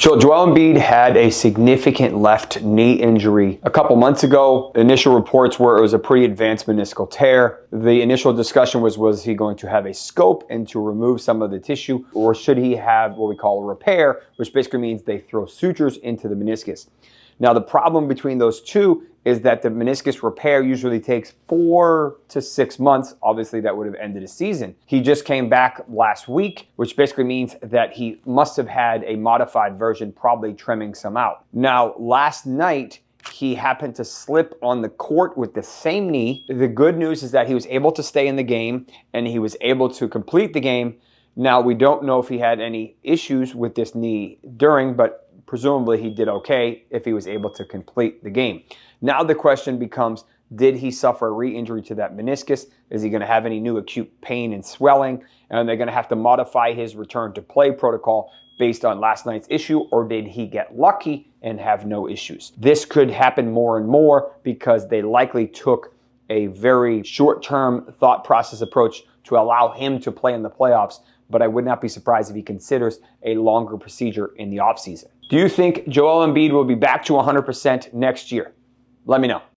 So Joel Embiid had a significant left knee injury a couple months ago. Initial reports were it was a pretty advanced meniscal tear. The initial discussion was he going to have a scope and to remove some of the tissue, or should he have what we call a repair, which basically means they throw sutures into the meniscus. Now the problem between those two is that the meniscus repair usually takes 4 to 6 months. Obviously that would have ended a season. He just came back last week, which basically means that he must have had a modified version, probably trimming some out. Now last night, he happened to slip on the court with the same knee. The good news is that he was able to stay in the game and he was able to complete the game. Now we don't know if he had any issues with this knee during, but presumably he did okay if he was able to complete the game. Now the question becomes, did he suffer a re-injury to that meniscus? Is he going to have any new acute pain and swelling? And they're going to have to modify his return to play protocol based on last night's issue, or did he get lucky and have no issues? This could happen more and more because they likely took a very short-term thought process approach to allow him to play in the playoffs, but I would not be surprised if he considers a longer procedure in the offseason. Do you think Joel Embiid will be back to 100% next year? Let me know.